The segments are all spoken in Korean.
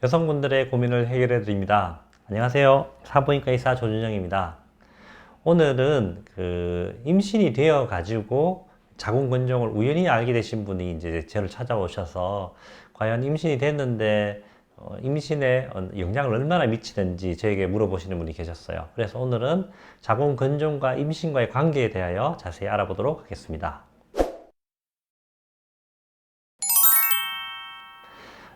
여성분들의 고민을 해결해 드립니다. 안녕하세요. 산부인과 의사 조준영입니다. 오늘은 임신이 되어 가지고 자궁근종을 우연히 알게 되신 분이 이제 저를 찾아오셔서 과연 임신이 됐는데 임신에 영향을 얼마나 미치는지 저에게 물어보시는 분이 계셨어요. 그래서 오늘은 자궁근종과 임신과의 관계에 대하여 자세히 알아보도록 하겠습니다.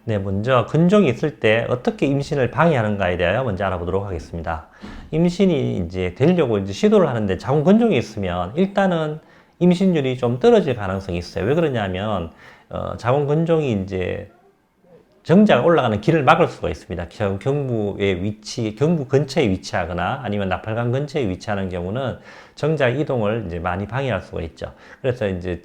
네, 먼저 근종이 있을 때 어떻게 임신을 방해하는가에 대하여 먼저 알아보도록 하겠습니다. 임신이 이제 되려고 이제 시도를 하는데 자궁 근종이 있으면 일단은 임신율이 좀 떨어질 가능성이 있어요. 왜 그러냐면 자궁 근종이 이제 정자가 올라가는 길을 막을 수가 있습니다. 경부의 위치, 경부 근처에 위치하거나 아니면 나팔관 근처에 위치하는 경우는 정자 이동을 이제 많이 방해할 수가 있죠. 그래서 이제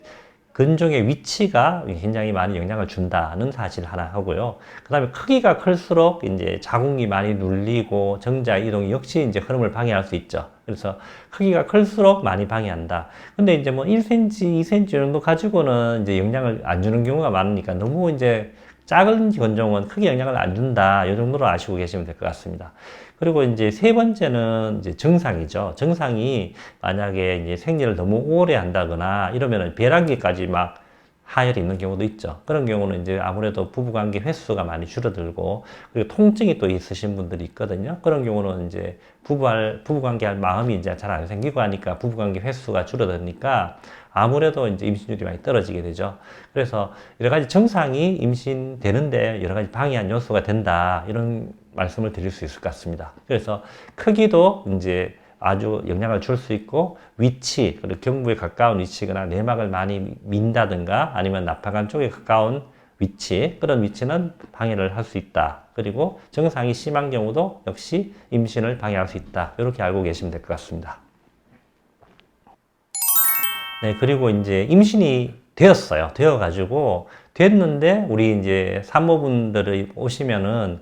근종의 위치가 굉장히 많이 영향을 준다는 사실 하나 하고요. 그 다음에 크기가 클수록 이제 자궁이 많이 눌리고 정자 이동이 역시 이제 흐름을 방해할 수 있죠. 그래서 크기가 클수록 많이 방해한다. 근데 이제 뭐 1cm, 2cm 정도 가지고는 이제 영향을 안 주는 경우가 많으니까 너무 이제 작은 근종은 크게 영향을 안 준다. 이 정도로 아시고 계시면 될 것 같습니다. 그리고 이제 세 번째는 이제 정상이죠. 정상이 만약에 이제 생리를 너무 오래 한다거나 이러면은 배란기까지 막 하혈이 있는 경우도 있죠. 그런 경우는 이제 아무래도 부부관계 횟수가 많이 줄어들고, 그리고 통증이 또 있으신 분들이 있거든요. 그런 경우는 이제 부부관계 할 마음이 이제 잘 안 생기고 하니까 부부관계 횟수가 줄어드니까 아무래도 이제 임신율이 많이 떨어지게 되죠. 그래서 여러 가지 정상이 임신되는데 여러 가지 방해한 요소가 된다. 이런 말씀을 드릴 수 있을 것 같습니다. 그래서 크기도 이제 아주 영향을 줄 수 있고, 위치, 그리고 경부에 가까운 위치거나 내막을 많이 민다든가 아니면 나팔관 쪽에 가까운 위치, 그런 위치는 방해를 할 수 있다. 그리고 정상이 심한 경우도 역시 임신을 방해할 수 있다. 이렇게 알고 계시면 될 것 같습니다. 네, 그리고 이제 임신이 되었어요. 됐는데 우리 이제 산모분들이 오시면은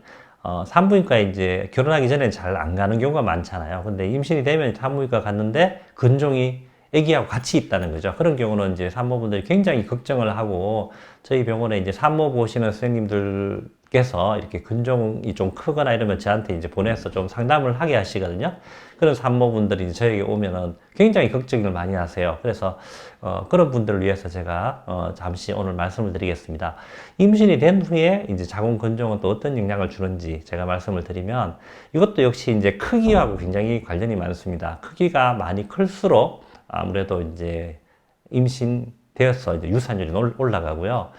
산부인과에 이제 결혼하기 전에 잘 안 가는 경우가 많잖아요. 근데 임신이 되면 산부인과 갔는데 근종이 아기하고 같이 있다는 거죠. 그런 경우는 이제 산모분들이 굉장히 걱정을 하고, 저희 병원에 이제 산모 보시는 선생님들께서 이렇게 근종이 좀 크거나 이러면 저한테 이제 보내서 좀 상담을 하게 하시거든요. 그런 산모분들이 저에게 오면은 굉장히 걱정을 많이 하세요. 그래서 그런 분들을 위해서 제가 잠시 오늘 말씀을 드리겠습니다. 임신이 된 후에 이제 자궁 근종은 또 어떤 영향을 주는지 제가 말씀을 드리면, 이것도 역시 이제 크기하고 굉장히 관련이 많습니다. 크기가 많이 클수록 아무래도 이제 임신되어서 이제 유산율이 올라가고요.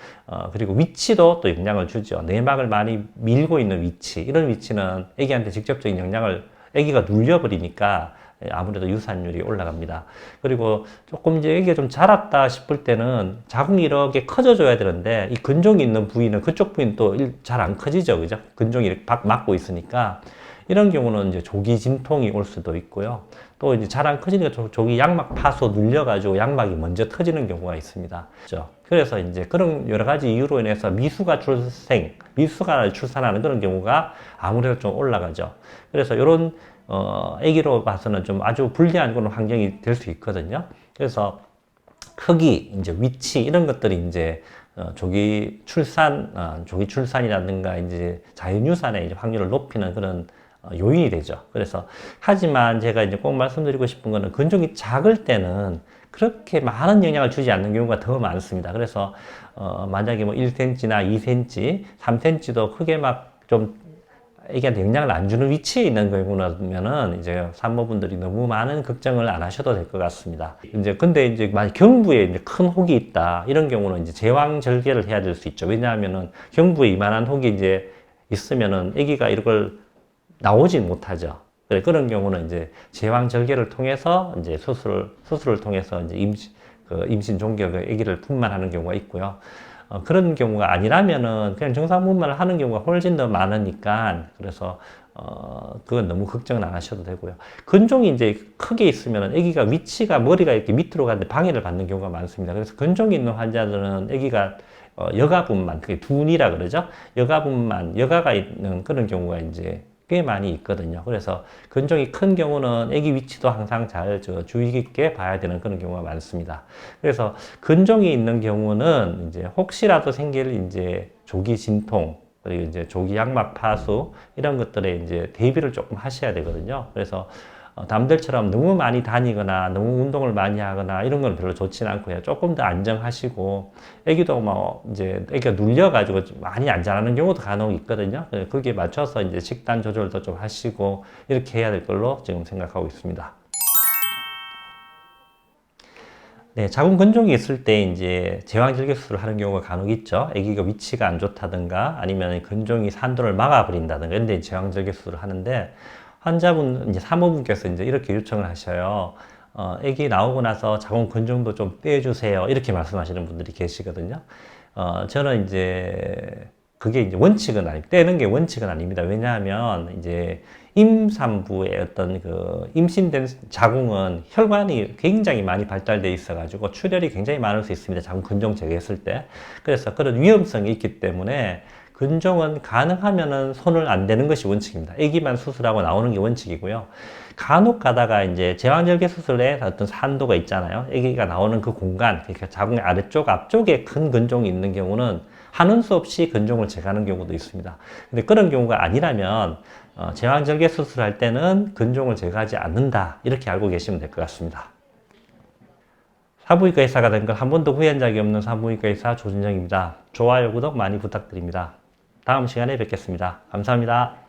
그리고 위치도 또 영향을 주죠. 내막을 많이 밀고 있는 위치, 이런 위치는 아기한테 직접적인 영향을, 아기가 눌려버리니까 아무래도 유산율이 올라갑니다. 그리고 조금 이제 아기가 좀 자랐다 싶을 때는 자궁이 이렇게 커져줘야 되는데, 이 근종이 있는 부위는, 그쪽 부위는 또 잘 안 커지죠. 그죠? 근종이 이렇게 막고 있으니까. 이런 경우는 이제 조기 진통이 올 수도 있고요. 또 이제 잘 안 커지니까 조기 양막 파소 눌려가지고 양막이 먼저 터지는 경우가 있습니다. 그렇죠? 그래서 이제 그런 여러 가지 이유로 인해서 미수가 출산하는 그런 경우가 아무래도 좀 올라가죠. 그래서 이런 아기로 봐서는 좀 아주 불리한 그런 환경이 될 수 있거든요. 그래서 크기, 이제 위치 이런 것들이 이제 조기 출산이라든가 이제 자연유산의 이제 확률을 높이는 그런 요인이 되죠. 그래서 하지만 제가 이제 꼭 말씀드리고 싶은 거는, 근종이 작을 때는 그렇게 많은 영향을 주지 않는 경우가 더 많습니다. 그래서 만약에 뭐 1cm나 2cm, 3cm도 크게 막 좀 애기한테 영향을 안 주는 위치에 있는 경우라면은 이제 산모분들이 너무 많은 걱정을 안 하셔도 될 것 같습니다. 이제 근데 이제 만약 경부에 이제 큰 혹이 있다, 이런 경우는 이제 제왕절개를 해야 될 수 있죠. 왜냐하면은 경부에 이만한 혹이 이제 있으면은 아기가 이걸 나오지 못하죠. 그런 경우는 이제 제왕절개를 통해서 이제 수술을 통해서 이제 임신 종결 아기를 분만하는 경우가 있고요. 그런 경우가 아니라면은 그냥 정상분만을 하는 경우가 훨씬 더 많으니까, 그래서 그건 너무 걱정은 안 하셔도 되고요. 근종이 이제 크게 있으면 아기가 위치가, 머리가 이렇게 밑으로 가는데 방해를 받는 경우가 많습니다. 그래서 근종이 있는 환자들은 아기가 여가분만, 그게 둔이라 그러죠. 여가가 있는 그런 경우가 이제 꽤 많이 있거든요. 그래서 근종이 큰 경우는 아기 위치도 항상 잘 주의 깊게 봐야 되는 그런 경우가 많습니다. 그래서 근종이 있는 경우는 이제 혹시라도 생길 이제 조기 진통, 그리고 이제 조기 양막 파수 이런 것들에 이제 대비를 조금 하셔야 되거든요. 그래서 남들처럼 너무 많이 다니거나 너무 운동을 많이 하거나 이런 건 별로 좋지는 않고요. 조금 더 안정하시고 애기도 뭐 이제 애기가 눌려가지고 많이 안 자라는 경우도 간혹 있거든요. 거기에 맞춰서 이제 식단 조절도 좀 하시고 이렇게 해야 될 걸로 지금 생각하고 있습니다. 네, 자궁 근종이 있을 때 이제 제왕절개 수술을 하는 경우가 간혹 있죠. 아기가 위치가 안 좋다든가 아니면 근종이 산도를 막아버린다든가 이런 데 제왕절개 수술을 하는데 환자분 이제 사모분께서 이제 이렇게 요청을 하셔요. 아기 나오고 나서 자궁 근종도 좀 빼주세요. 이렇게 말씀하시는 분들이 계시거든요. 저는 이제 그게 이제 원칙은 떼는 게 원칙은 아닙니다. 왜냐하면 이제 임산부의 어떤 그 임신된 자궁은 혈관이 굉장히 많이 발달되어 있어가지고 출혈이 굉장히 많을 수 있습니다. 자궁 근종 제거했을 때. 그래서 그런 위험성이 있기 때문에 근종은 가능하면은 손을 안 대는 것이 원칙입니다. 아기만 수술하고 나오는 게 원칙이고요. 간혹 가다가 이제 제왕절개 수술에 어떤 산도가 있잖아요. 아기가 나오는 그 공간, 그러니까 자궁의 아래쪽, 앞쪽에 큰 근종이 있는 경우는 하는 수 없이 근종을 제거하는 경우도 있습니다. 근데 그런 경우가 아니라면 제왕절개 수술할 때는 근종을 제거하지 않는다. 이렇게 알고 계시면 될 것 같습니다. 산부인과 의사가 된 걸 한 번도 후회한 적이 없는 산부인과 의사 조준정입니다. 좋아요, 구독 많이 부탁드립니다. 다음 시간에 뵙겠습니다. 감사합니다.